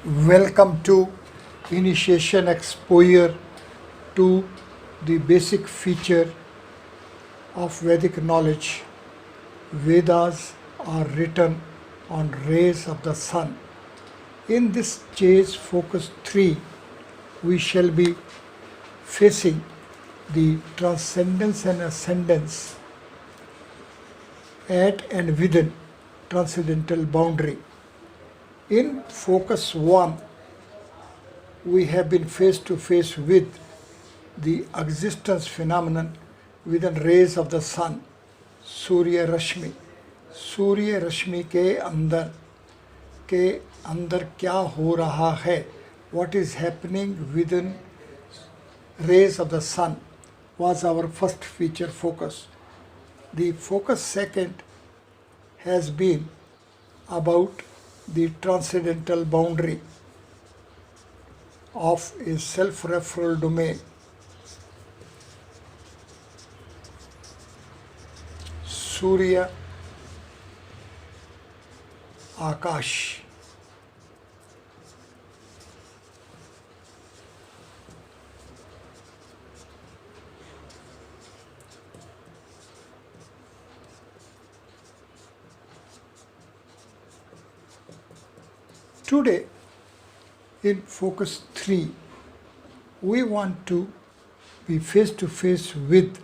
Welcome to initiation exposure to the basic feature of Vedic knowledge. Vedas are written on rays of the sun. In this chase focus 3, we shall be facing the transcendence and ascendance at and within transcendental boundary. In focus 1, we have been face to face with the existence phenomenon within rays of the sun, Surya Rashmi. सूर्य रश्मि के अंदर क्या हो रहा है, what is happening within rays of the sun was our first feature focus. The focus second has been about the transcendental boundary of a self-referral domain. Surya Akash. Today, in focus 3, we want to be face to face with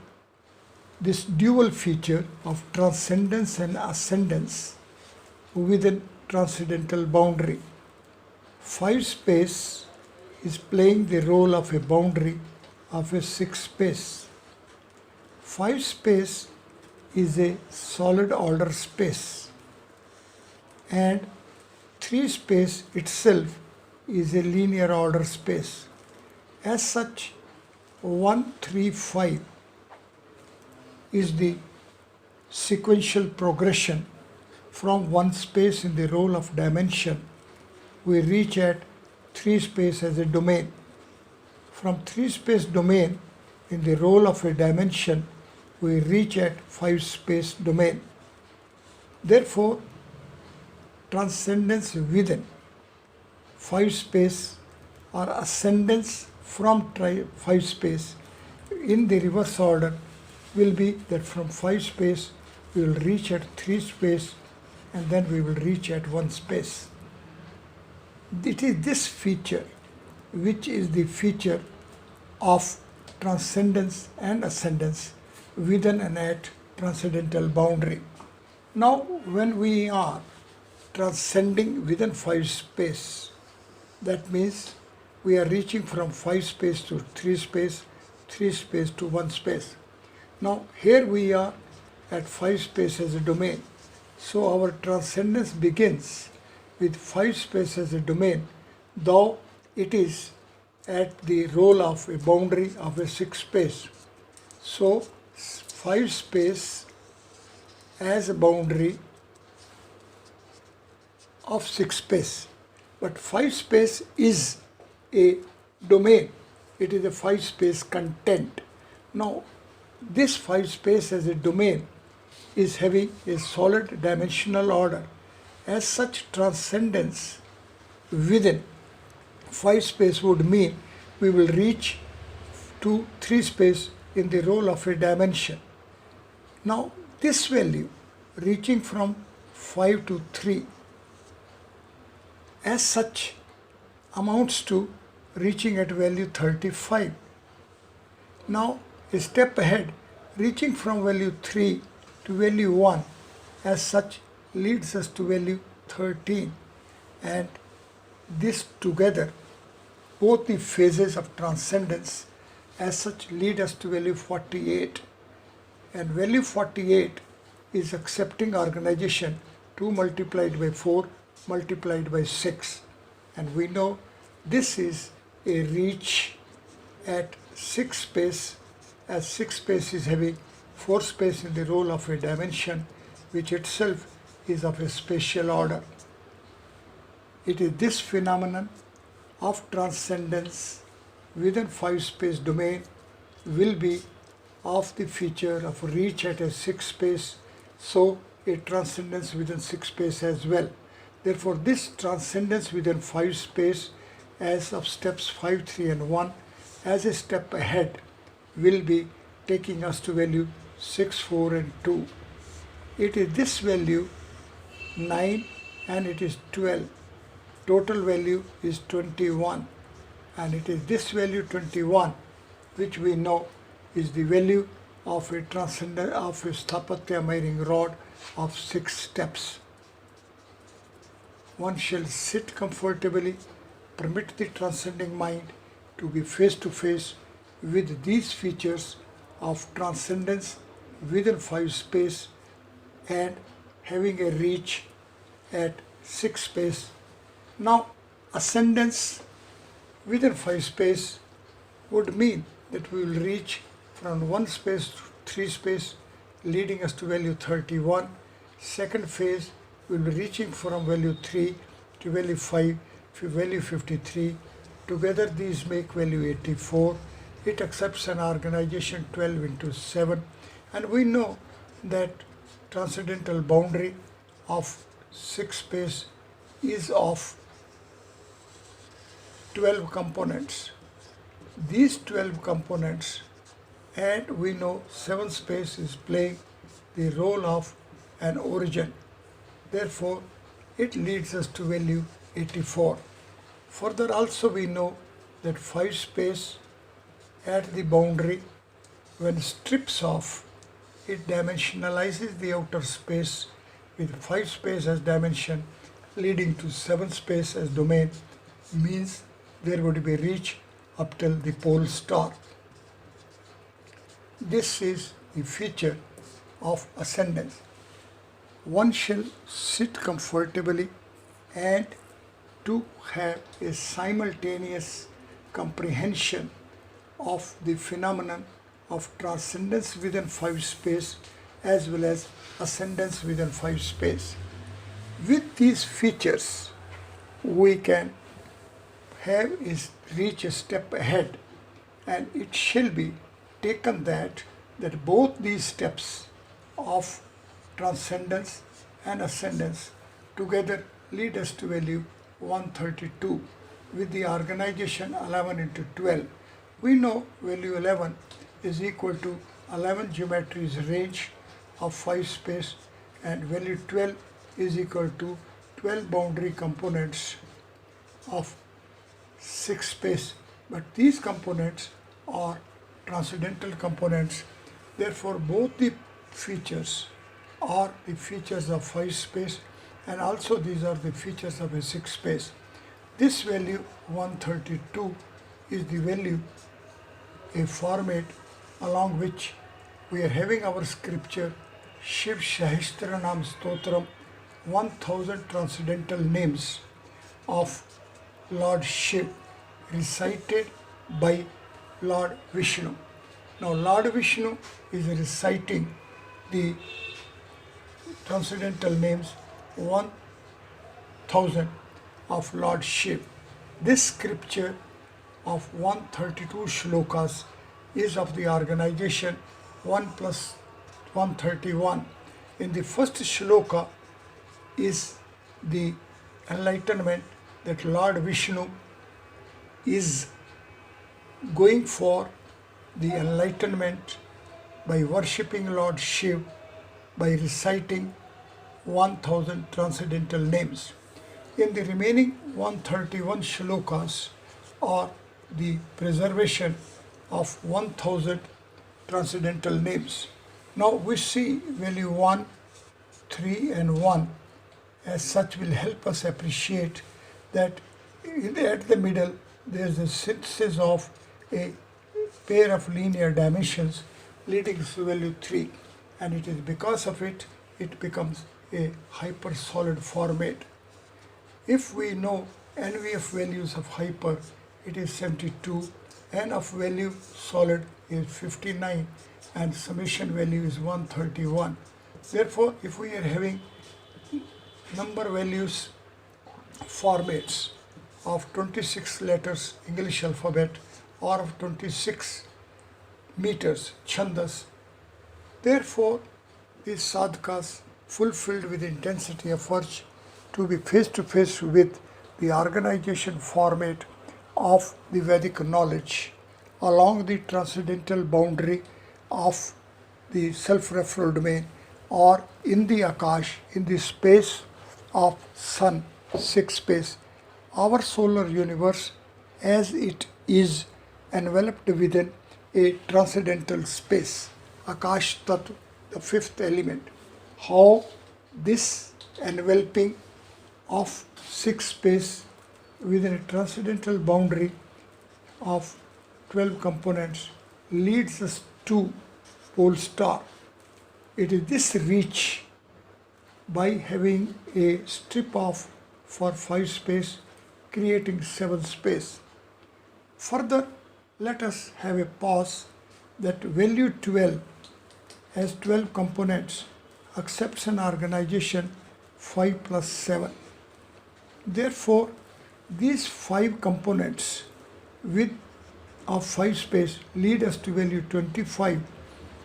this dual feature of transcendence and ascendance within transcendental boundary. Five space is playing the role of a boundary of a six space. Five space is a solid order space, and three space itself is a linear order space. As such, 1, 3, 5 is the sequential progression from one space in the role of dimension. We reach at three space as a domain. From three space domain in the role of a dimension, we reach at five space domain. Therefore, transcendence within five space or ascendance from five space in the reverse order will be that from five space we will reach at three space, and then we will reach at one space. It is this feature which is the feature of transcendence and ascendance within and at transcendental boundary. Now, when we are transcending within five space, that means we are reaching from five space to three space to one space. Now here we are at five space as a domain. So our transcendence begins with five space as a domain, though it is at the role of a boundary of a six space. So five space as a boundary of six space. But five space is a domain. It is a five space content. Now this five space as a domain is having a solid dimensional order. As such, transcendence within five space would mean we will reach to three space in the role of a dimension. Now this value reaching from 5 to 3 as such amounts to reaching at value 35. Now a step ahead, reaching from value 3 to value 1 as such leads us to value 13, and this together, both the phases of transcendence as such lead us to value 48, and value 48 is accepting organization 2 multiplied by 4 multiplied by 6, and we know this is a reach at 6 space, as 6 space is having 4 space in the role of a dimension which itself is of a spatial order. It is this phenomenon of transcendence within 5 space domain will be of the feature of reach at a 6 space, so a transcendence within 6 space as well. Therefore, this transcendence within 5 space as of steps 5, 3 and 1 as a step ahead will be taking us to value 6, 4 and 2. It is this value 9 and it is 12. Total value is 21 and it is this value 21 which we know is the value of a transcendent of a Sthapatya miring rod of 6 steps. One shall sit comfortably, permit the transcending mind to be face to face with these features of transcendence within 5 space and having a reach at 6 space. Now, ascendance within 5 space would mean that we will reach from 1 space to 3 space, leading us to value 31. Second phase we will be reaching from value 3 to value 5 to value 53. Together these make value 84. It accepts an organization 12 into 7, and we know that transcendental boundary of 6 space is of 12 components. These 12 components, and we know 7 space is playing the role of an origin. Therefore, it leads us to value 84. Further also we know that 5 space at the boundary, when strips off, it dimensionalizes the outer space with 5 space as dimension, leading to 7 space as domain, means there would be reach up till the pole star. This is the feature of ascendance. One shall sit comfortably and to have a simultaneous comprehension of the phenomenon of transcendence within 5 space as well as ascendance within 5 space. With these features, we can have is reach a step ahead, and it shall be taken that both these steps of transcendence and ascendance together lead us to value 132 with the organization 11 into 12. We know value 11 is equal to 11 geometries range of 5 space, and value 12 is equal to 12 boundary components of 6 space. But these components are transcendental components. Therefore, both the features are the features of 5 space, and also these are the features of a 6 space. This value 132 is the value, a format along which we are having our scripture Shiv Sahasranam Stotram, 1000 transcendental names of Lord Shiv recited by Lord Vishnu. Now Lord Vishnu is reciting the transcendental names 1000 of Lord Shiv. This scripture of 132 shlokas is of the organization 1 plus 131. In the first shloka is the enlightenment that Lord Vishnu is going for the enlightenment by worshipping Lord Shiv by reciting 1000 transcendental names. In the remaining 131 shlokas are the preservation of 1000 transcendental names. Now we see value 1, 3 and 1 as such will help us appreciate that at the middle there is a synthesis of a pair of linear dimensions leading to value 3, and it is because of it becomes a hypersolid format. If we know NVF values of hyper, it is 72, N of value solid is 59, and summation value is 131. Therefore, if we are having number values formats of 26 letters English alphabet or of 26 meters chandas, therefore these sadhakas fulfilled with intensity of virtue to be face to face with the organization format of the Vedic knowledge along the transcendental boundary of the self-referral domain or in the Akash, in the space of Sun, sixth space, our solar universe as it is enveloped within a transcendental space, Akash Tattva, the fifth element. How this enveloping of sixth space within a transcendental boundary of 12 components leads us to pole star. It is this reach by having a strip off for 5 space creating 7 space. Further, let us have a pause that value 12 has 12 components accepts an organization 5 plus 7. Therefore, these 5 components with of 5 space lead us to value 25,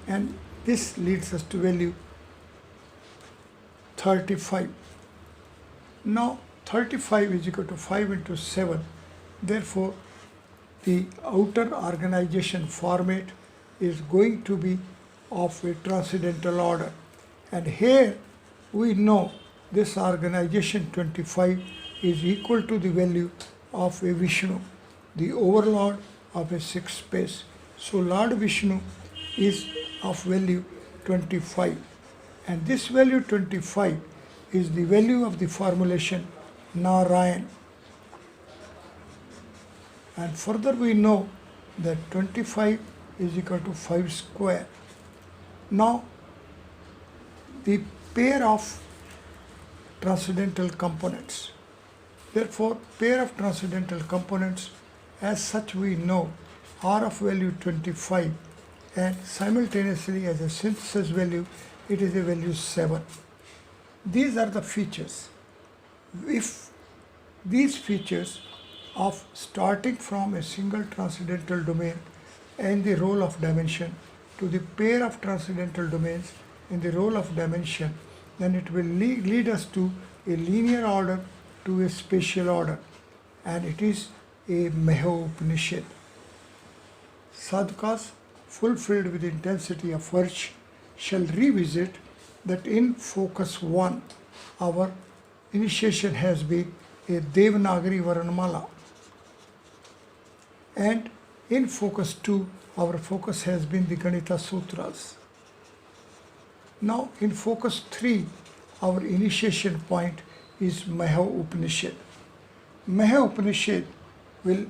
and this leads us to value 35. Now 35 is equal to 5 into 7. Therefore, the outer organization format is going to be of a transcendental order. And here we know this organization 25 is equal to the value of a Vishnu, the overlord of a sixth space. So Lord Vishnu is of value 25, and this value 25 is the value of the formulation Narayan. And further we know that 25 is equal to 5 square. Now the pair of transcendental components. Therefore, pair of transcendental components as such we know are of value 25, and simultaneously as a synthesis value it is a value 7. These are the features. If these features of starting from a single transcendental domain and the role of dimension to the pair of transcendental domains in the role of dimension, then it will lead us to a linear order to a spatial order, and it is a Meho Upanishad. Sadhakas fulfilled with intensity of urge shall revisit that in focus 1 our initiation has been a Devanagari Varanamala, and in focus 2 our focus has been the Ganita Sutras. Now in focus 3 our initiation point is Meho Upanishad. Meho Upanishad will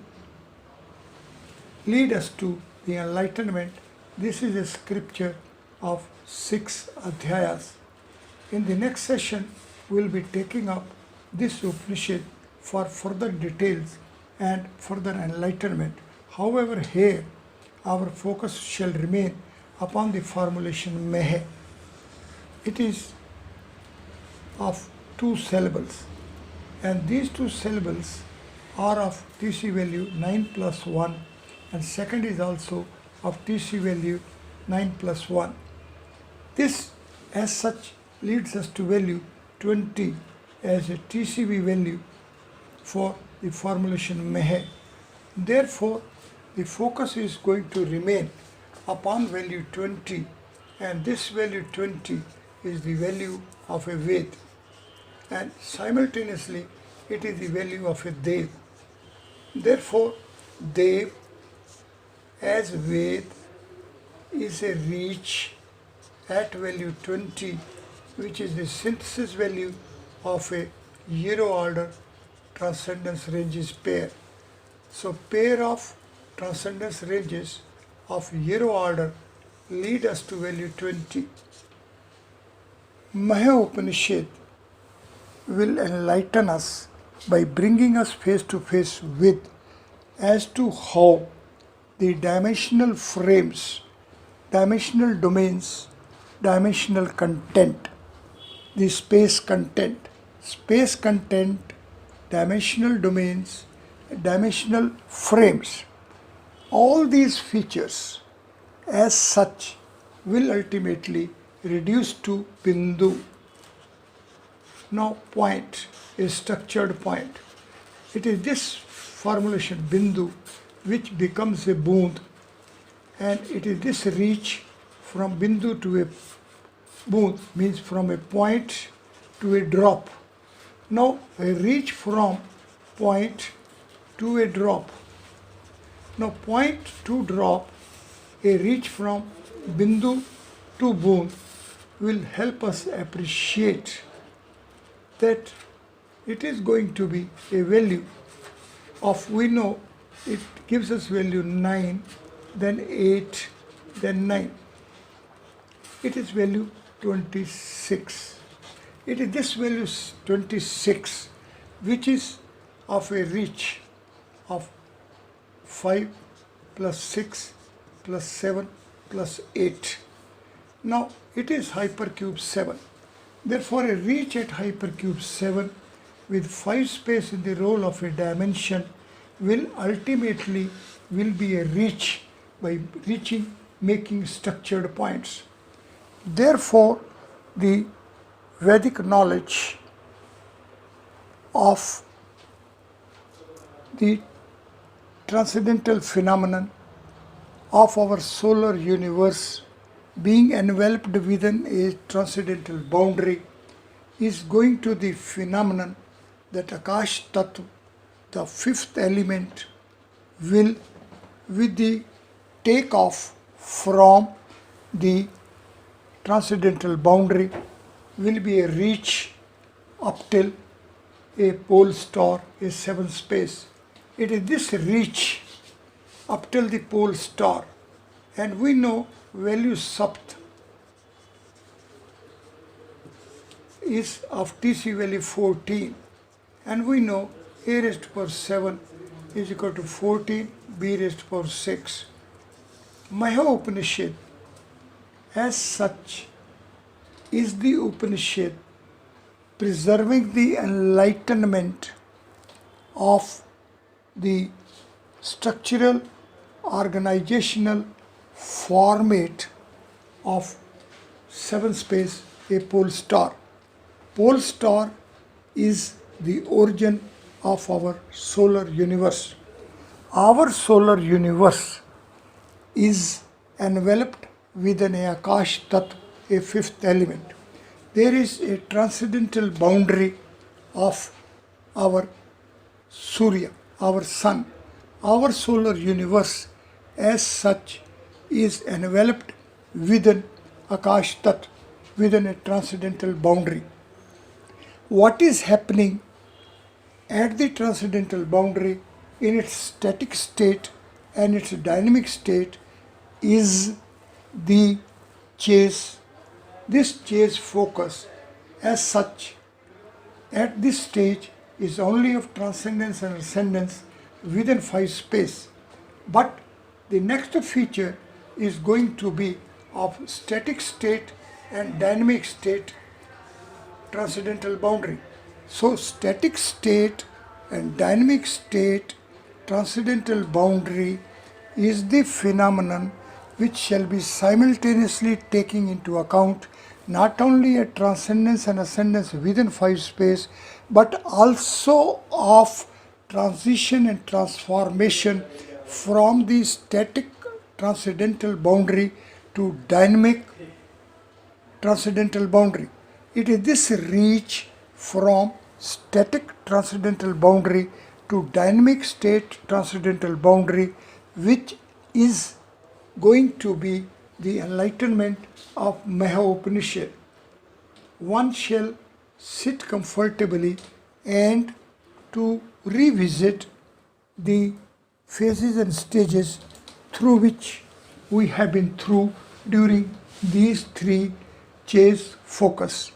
lead us to the enlightenment. This is a scripture of 6 adhyayas. In the next session, we will be taking up this Upanishad for further details and further enlightenment. However, here our focus shall remain upon the formulation Mehe. It is of 2 syllables, and these 2 syllables are of TC value 9 plus 1, and second is also of TC value 9 plus 1. This as such leads us to value 20 as a TCV value for the formulation Mehe. Therefore, the focus is going to remain upon value 20, and this value 20 is the value of a Ved, and simultaneously it is the value of a Dev. Therefore, Dev as Ved is a reach at value 20, which is the synthesis value of a zero order transcendence ranges pair. So pair of transcendence ranges of zero order lead us to value 20. Meho Upanishad will enlighten us by bringing us face to face with as to how the dimensional frames, dimensional domains, dimensional content, the space content, dimensional domains, dimensional frames, all these features as such will ultimately reduce to Bindu. Now point, a structured point. It is this formulation bindu which becomes a boond, and it is this reach from bindu to a boond, means from a point to a drop. Now a reach from point to a drop. Now point to drop, a reach from bindu to boond will help us appreciate that it is going to be a value of, we know it gives us value 9, then 8, then 9. It is value 26. It is this value 26 which is of a reach of 5 plus 6 plus 7 plus 8. Now it is hypercube 7. Therefore a reach at hypercube 7 with 5 space in the role of a dimension will ultimately be a reach by making structured points. Therefore the Vedic knowledge of the transcendental phenomenon of our solar universe being enveloped within a transcendental boundary is going to the phenomenon that Akash Tattva, the fifth element, will, with the takeoff from the transcendental boundary, will be a reach up till a pole star, a 7 space. It is this reach up till the pole star, and we know value sapt is of TC value 14, and we know a raised to power 7 is equal to 14 b raised to power 6. Maha Upanishad as such is the Upanishad preserving the enlightenment of the structural organizational format of 7 space, a pole star. Pole star is the origin of our solar universe. Our solar universe is enveloped within a Akash Tattva, a fifth element. There is a transcendental boundary of our Surya, our sun. Our solar universe as such is enveloped within Akash Tattva, within a transcendental boundary. What is happening at the transcendental boundary in its static state and its dynamic state is the chase. This chase focus as such at this stage is only of transcendence and ascendance within 5 space, but the next feature is going to be of static state and dynamic state transcendental boundary. So static state and dynamic state transcendental boundary is the phenomenon which shall be simultaneously taking into account not only a transcendence and ascendance within 5 space, but also of transition and transformation from the static transcendental boundary to dynamic transcendental boundary. It is this reach from static transcendental boundary to dynamic state transcendental boundary which is going to be the enlightenment of Maha Upanishad. One shall sit comfortably and to revisit the phases and stages through which we have been through during these 3 chase focus.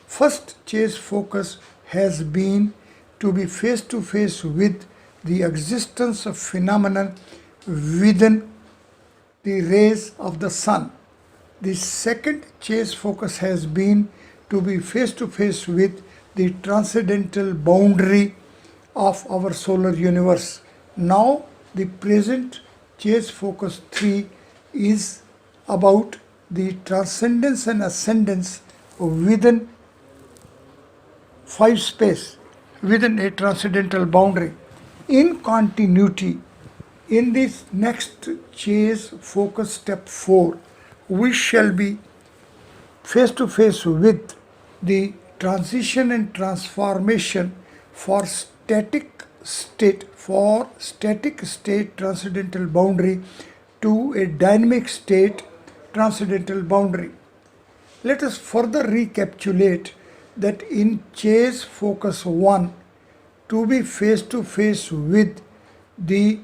First chase focus has been to be face to face with the existence of phenomenon within the rays of the sun. The second chase focus has been to be face to face with the transcendental boundary of our solar universe. Now the present chase focus 3 is about the transcendence and ascendance within 5 space within a transcendental boundary. In continuity, in this next chase focus step 4, we shall be face to face with the transition and transformation for static state transcendental boundary to a dynamic state transcendental boundary. Let us further recapitulate that in chase focus 1, to be face to face with the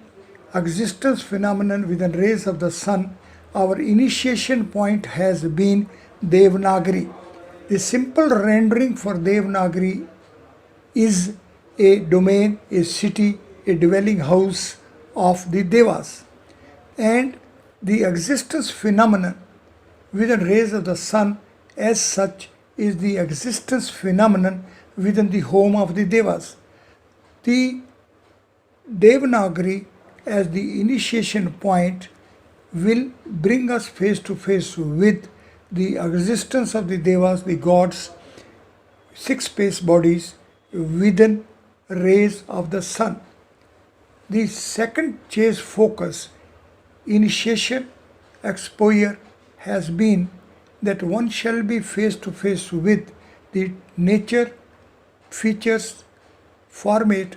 existence phenomenon within rays of the sun, our initiation point has been Devanagari. The simple rendering for Devanagari is a domain, a city, a dwelling house of the Devas. And the existence phenomenon within rays of the sun as such is the existence phenomenon within the home of the Devas. The Devanagari as the initiation point will bring us face to face with the existence of the Devas, the gods, 6 space bodies within rays of the sun. The second chase focus, initiation, exposure, has been that one shall be face to face with the nature, features, format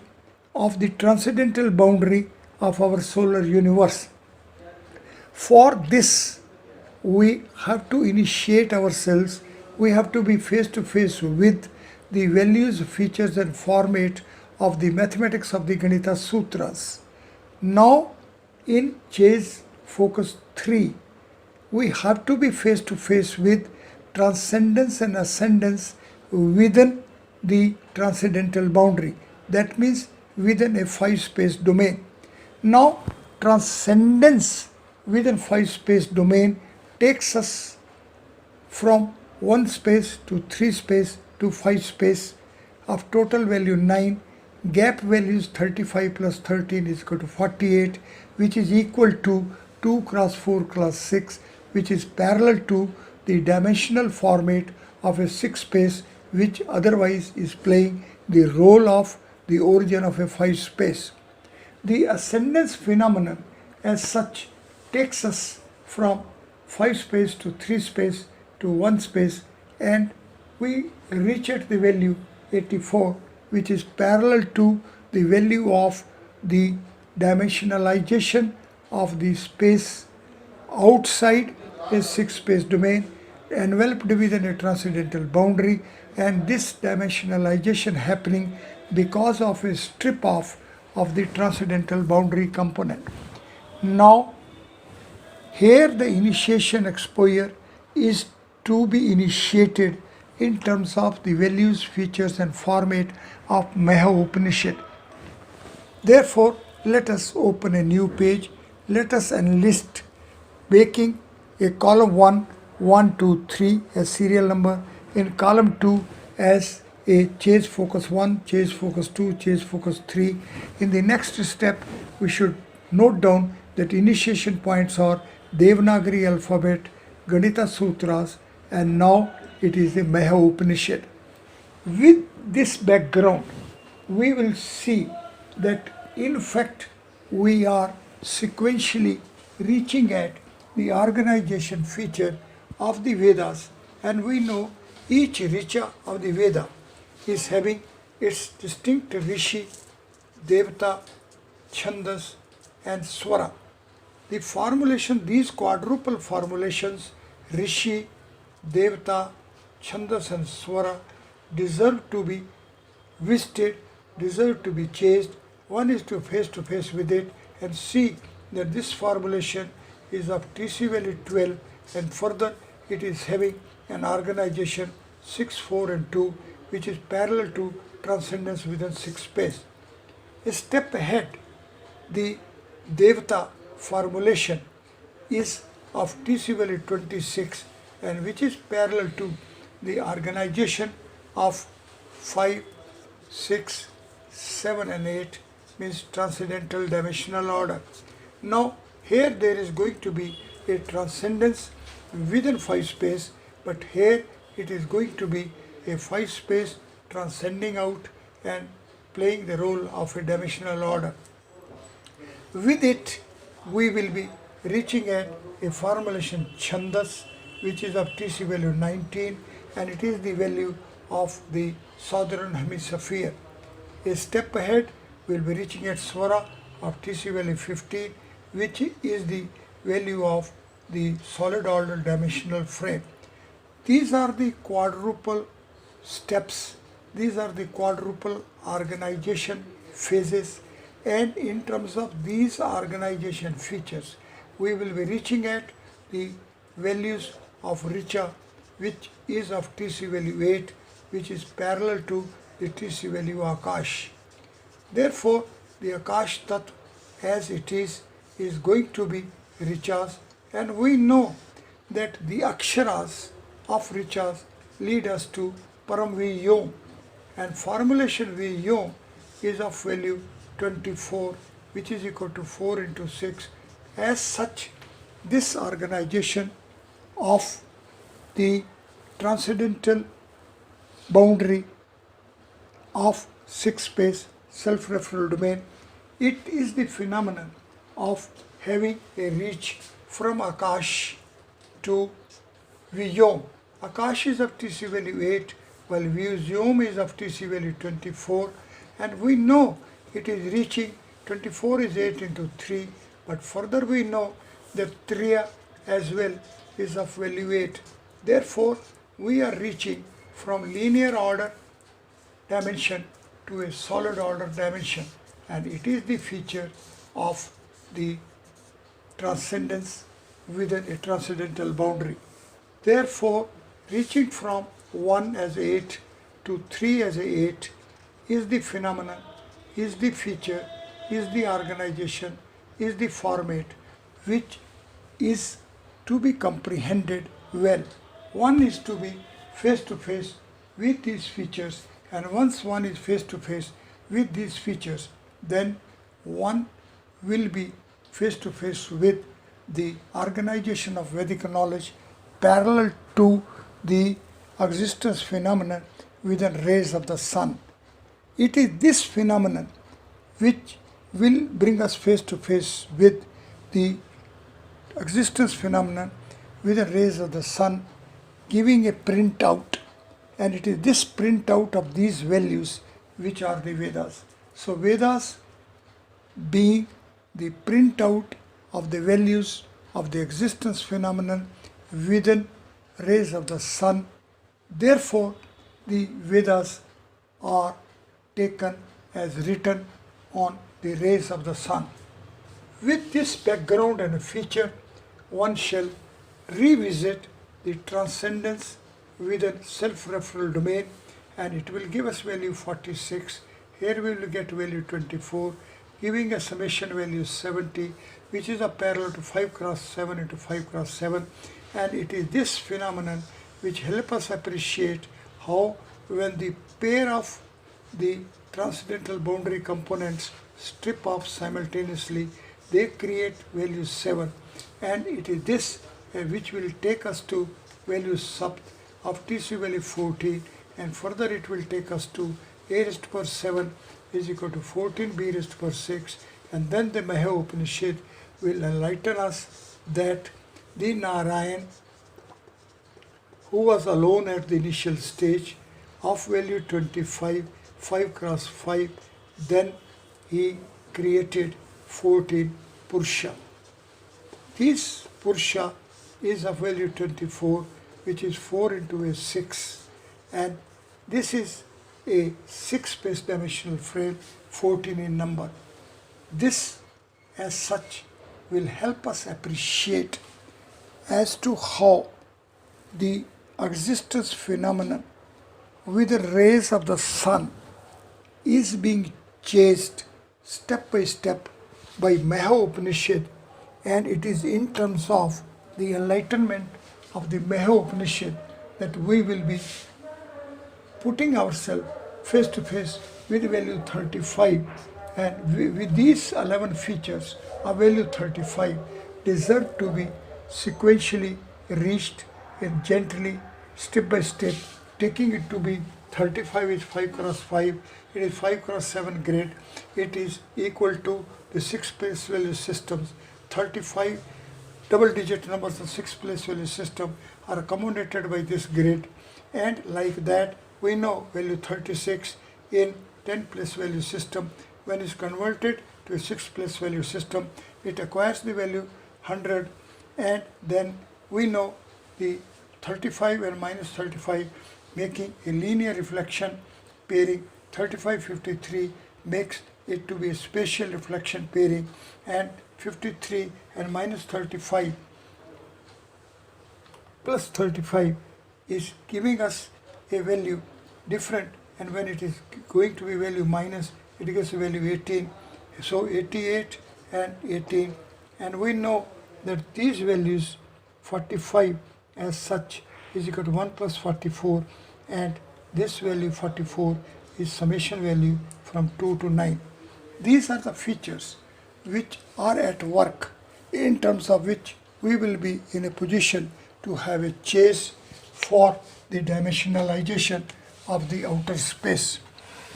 of the transcendental boundary of our solar universe. For this, we have to initiate ourselves, we have to be face to face with the values, features and format of the mathematics of the Ganita Sutras. Now, in chase focus 3, we have to be face to face with transcendence and ascendance within the transcendental boundary. That means within a 5 space domain. Now, transcendence within 5 space domain takes us from 1 space to 3 space to 5 space of total value 9. Gap value is 35 plus 13 is equal to 48, which is equal to 2 cross 4 cross 6, which is parallel to the dimensional format of a 6 space, which otherwise is playing the role of the origin of a 5 space. The ascendance phenomenon as such takes us from 5 space to 3 space to 1 space, and we reach at the value 84, which is parallel to the value of the dimensionalization of the space outside a 6 space domain enveloped within a transcendental boundary, and this dimensionalization happening because of a strip off of the transcendental boundary component. Now, here the initiation exposure is to be initiated in terms of the values, features and format of Maha Upanishad. Therefore, let us open a new page. Let us enlist making a column 1, 1, 2, 3 as serial number, in column 2 as a chase focus 1, chase focus 2, chase focus 3. In the next step, we should note down that initiation points are Devanagari alphabet, Ganita Sutras, and now it is the Maha Upanishad. With this background, we will see that in fact we are sequentially reaching at the organization feature of the Vedas, and we know each Richa of the Veda is having its distinct Rishi, Devata, Chandas and Swara. The formulation, these quadruple formulations, Rishi, Devata, Chandas and Swara, deserve to be visited, deserve to be chased. One is to face with it and see that this formulation is of TC value 12, and further it is having an organization 6, 4 and 2, which is parallel to transcendence within 6 space. A step ahead, the Devata formulation is of TC value 26, and which is parallel to the organization of 5, 6, 7 and 8, means transcendental dimensional order. Now here there is going to be a transcendence within 5 space, but here it is going to be a 5 space transcending out and playing the role of a dimensional order. With it, we will be reaching at a formulation Chandas, which is of TC value 19, and it is the value of the southern hemisphere. A step ahead, we will be reaching at Swara of TC value 15, which is the value of the solid order dimensional frame. These are the quadruple steps, these are the quadruple organization phases, and in terms of these organization features, we will be reaching at the values of Richa, which is of TC value 8, which is parallel to the TC value Akash. Therefore, the Akash Tattva as it is going to be Richas, and we know that the Aksharas of Richas lead us to Param Vyom, and formulation Vyom is of value 24, which is equal to 4 into 6. As such, this organization of the transcendental boundary of 6-space self-referral domain, it is the phenomenon of having a reach from Akash to Vyom. Akash is of TC value 8, while Vyom is of TC value 24, and we know it is reaching 24 is 8 into 3, but further we know that Triya as well is of value 8. Therefore, we are reaching from linear order dimension to a solid order dimension, and it is the feature of the transcendence within a transcendental boundary. Therefore, reaching from 1 as 8 to 3 as 8 is the phenomenon, is the feature, is the organization, is the format which is to be comprehended well. One is to be face to face with these features, and once one is face to face with these features, then one will be face to face with the organization of Vedic knowledge parallel to the existence phenomenon within rays of the sun. It is this phenomenon which will bring us face to face with the existence phenomenon within rays of the sun, giving a printout, and it is this printout of these values which are the Vedas. So Vedas being the printout of the values of the existence phenomenon within rays of the sun. Therefore, the Vedas are taken as written on the rays of the sun. With this background and feature, one shall revisit the transcendence within self-referral domain, and it will give us value 46. Here we will get value 24, giving a summation value 70, which is a parallel to 5 cross 7 into 5 cross 7, and it is this phenomenon which help us appreciate how when the pair of the transcendental boundary components strip off simultaneously, they create value 7, and it is this which will take us to value sub of TC value 14, and further it will take us to a raised to power 7 is equal to 14 b raised to power 6, and then the Maha Upanishad will enlighten us that the Narayan, who was alone at the initial stage of value 25, 5 cross 5, then he created 14 Purusha. This Purusha is of value 24, which is 4 into a 6, and this is a 6-space dimensional frame, 14 in number. This as such will help us appreciate as to how the existence phenomenon with the rays of the sun is being chased step by step by Maha Upanishad, and it is in terms of the enlightenment of the Maha Upanishad that we will be putting ourselves face to face with value 35, and with these 11 features of value 35 deserve to be sequentially reached and gently, step by step, taking it to be 35 is 5 cross 5, it is 5 cross 7 grid, it is equal to the 6 place value systems. 35 double digit numbers of 6 place value system are accommodated by this grid, and like that we know value 36 in 10 place value system, when it's converted to a 6 place value system, it acquires the value 100, and then we know the 35 and minus 35 making a linear reflection pairing. 3553 makes it to be a spatial reflection pairing, and 53 and minus 35 plus 35 is giving us a value different, and when it is going to be value minus, it gives a value 18. So 88 and 18, and we know that these values 45 as such is equal to 1 plus 44, and this value 44 is summation value from 2 to 9. These are the features which are at work, in terms of which we will be in a position to have a chase for the dimensionalization of the outer space.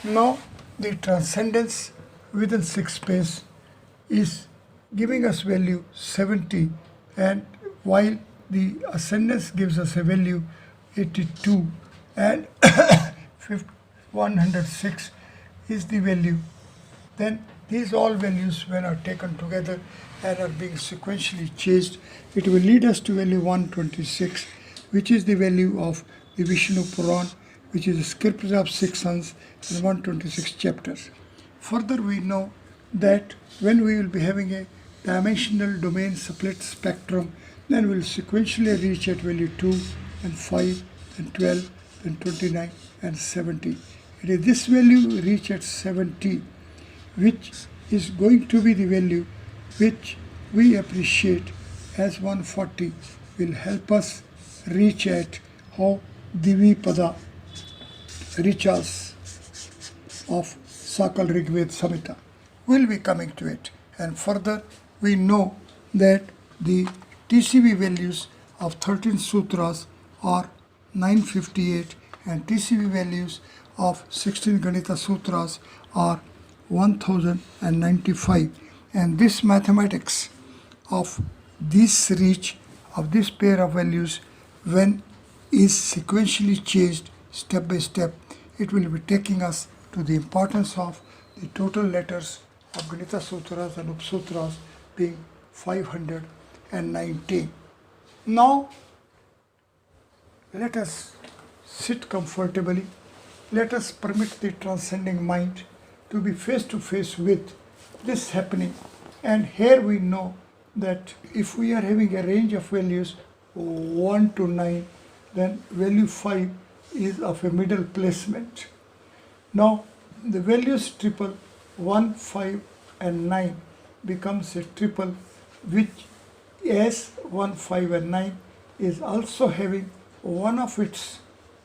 Now the transcendence within 6 space is giving us value 70, and while the ascendance gives us a value 82, and 106 is the value. Then these all values, when are taken together and are being sequentially changed, it will lead us to value 126, which is the value of the Vishnu Puran, which is a scripture of 6 sons and 126 chapters. Further, we know that when we will be having a dimensional domain split spectrum, then we will sequentially reach at value 2 and 5 and 12 and 29 and 70. It is this value reach at 70 which is going to be the value which we appreciate as 140 will help us reach at how Divipada reaches of Sakal Rigved Samhita. We'll be coming to it. And further, we know that the TCV values of 13 sutras are 958, and TCV values of 16 Ganita sutras are 1095. And this mathematics of this reach of this pair of values, when is sequentially changed step by step, it will be taking us to the importance of the total letters of Ganita sutras and Upsutras being 519. Now let us sit comfortably. Let us permit the transcending mind to be face to face with this happening. And here we know that if we are having a range of values 1 to 9, then value 5 is of a middle placement. Now the values triple 1, 5 and 9 becomes a triple, which as 1, 5 and 9 is also having one of its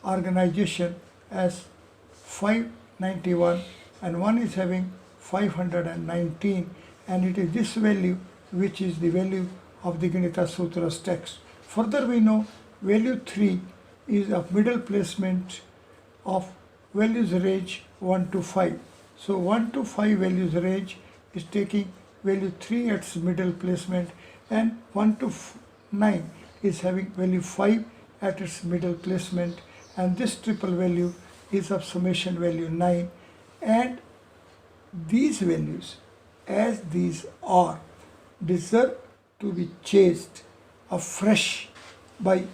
organization as 591, and one is having 519, and it is this value which is the value of the Ganita Sutras text. Further, we know value 3 is of middle placement of values range 1 to 5. So 1 to 5 values range is taking value 3 at its middle placement, and 1 to 9 is having value 5 at its middle placement, and this triple value is of summation value 9. And these values, as these are, deserve to be chased afresh by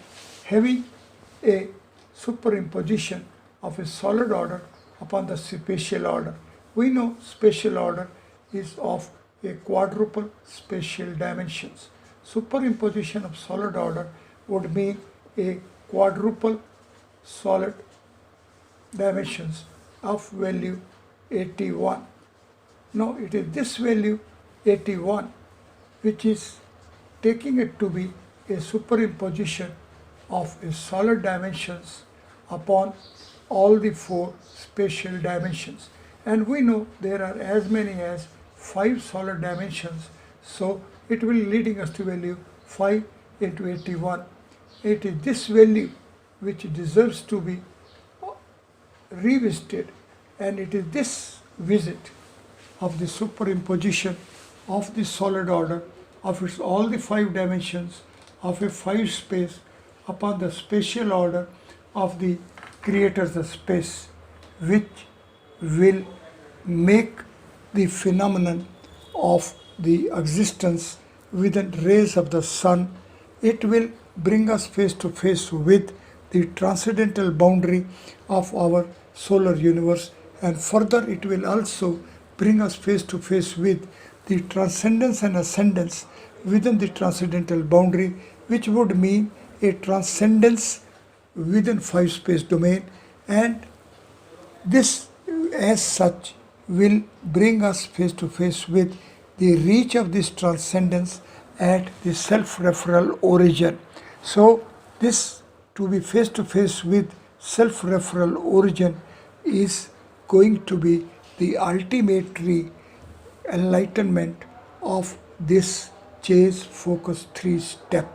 having a superimposition of a solid order upon the spatial order. We know spatial order is of a quadruple spatial dimensions. Superimposition of solid order would mean a quadruple solid dimensions of value 81. Now it is this value 81 which is taking it to be a superimposition of a solid dimensions upon all the 4 spatial dimensions. And we know there are as many as 5 solid dimensions, so it will leading us to value 5 into 81. It is this value which deserves to be revisited, and it is this visit of the superimposition of the solid order of its all the five dimensions of a five space upon the spatial order of the creator's space, which will make the phenomenon of the existence within rays of the sun. It will bring us face to face with the transcendental boundary of our solar universe, and further it will also bring us face to face with the transcendence and ascendance within the transcendental boundary, which would mean a transcendence within five space domain, and this as such will bring us face to face with the reach of this transcendence at the self-referral origin. So this, to be face to face with self-referral origin, is going to be the ultimate enlightenment of this chase focus 3 step.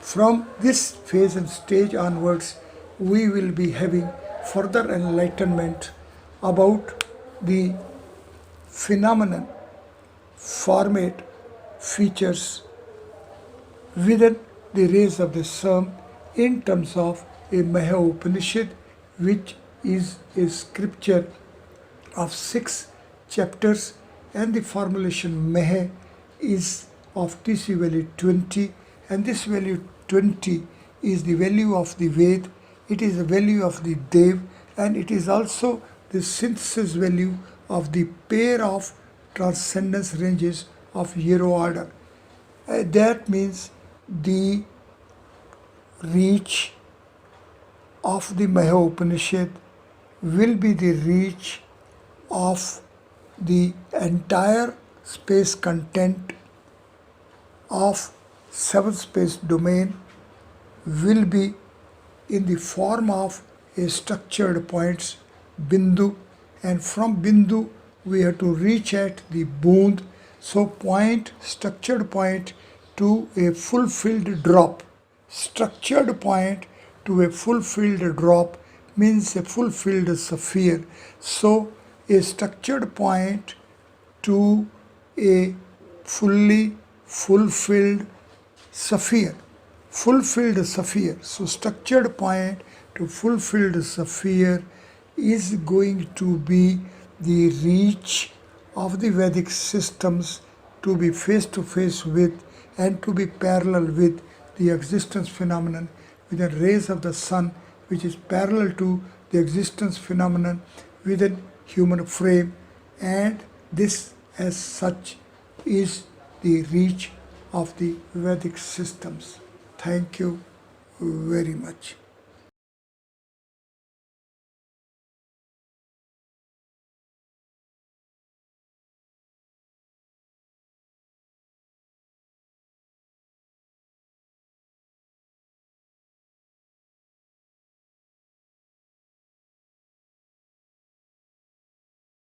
From this phase and stage onwards, we will be having further enlightenment about the phenomenon, format, features within the rays of the sun in terms of a Maha Upanishad, which is a scripture of 6 chapters, and the formulation Maha is of TC value 20, and this value 20 is the value of the Ved, it is the value of the Dev, and it is also the synthesis value of the pair of transcendence ranges of hero order. That means the reach of the Maha Upanishad will be the reach of the entire space content of 7th space domain, will be in the form of a structured points Bindu, and from Bindu we have to reach at the Bund. So point, structured point to a fulfilled drop. Structured point to a fulfilled drop means a fulfilled sphere. So a structured point to a fully fulfilled sphere. Fulfilled sphere. So structured point to fulfilled sphere is going to be the reach of the Vedic systems to be face to face with and to be parallel with the existence phenomenon within rays of the sun, which is parallel to the existence phenomenon within human frame, and this as such is the reach of the Vedic systems. Thank you very much.